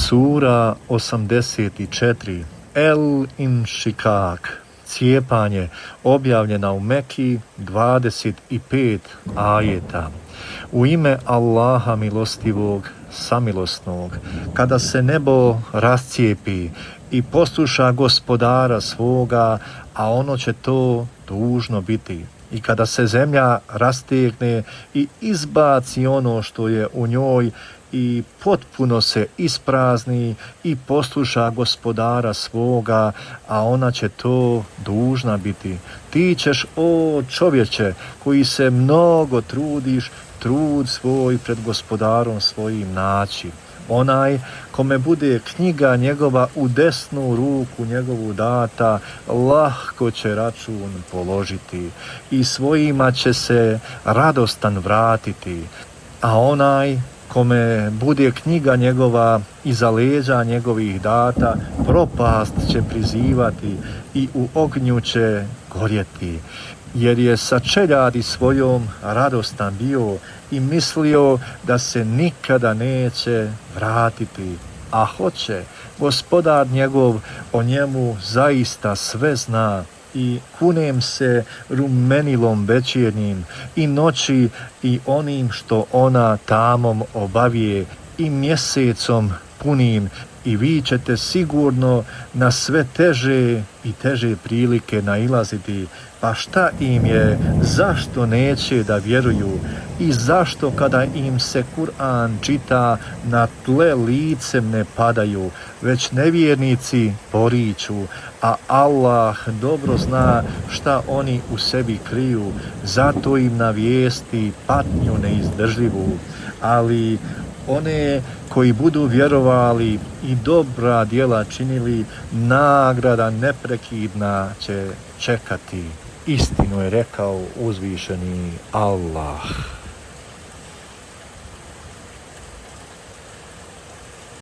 Sura 84 El Inšikak, cijepanje, objavljena u Meki, 25 ajeta. U ime Allaha milostivog, samilosnog, kada se nebo rascijepi i posluša gospodara svoga, a ono će to dužno biti. I kada se zemlja rastegne i izbaci ono što je u njoj i potpuno se isprazni i posluša gospodara svoga, a ona će to dužna biti. Ti ćeš, o čovječe, koji se mnogo trudiš, trud svoj pred gospodarom svojim naći. Onaj kome bude knjiga njegova u desnu ruku njegovu data, lahko će račun položiti i svojima će se radostan vratiti. A onaj kome bude knjiga njegova iza leđa njegovih data, propast će prizivati i u ognju će gorjeti, jer je sa čeljadi svojom radostan bio i mislio da se nikada neće vratiti, a hoće. Gospodar njegov o njemu zaista sve zna. I kunem se rumenilom večernjim i noći i onim što ona tamom obavije i mjesecom punim, i vi ćete sigurno na sve teže i teže prilike nailaziti. Pa šta im je, zašto neće da vjeruju i zašto kada im se Kur'an čita na tle licem ne padaju, već nevjernici poriču, a Allah dobro zna šta oni u sebi kriju, zato im navijesti patnju neizdržljivu. Ali one koji budu vjerovali i dobra djela činili, nagrada neprekidna će čekati. Istinu je rekao uzvišeni Allah.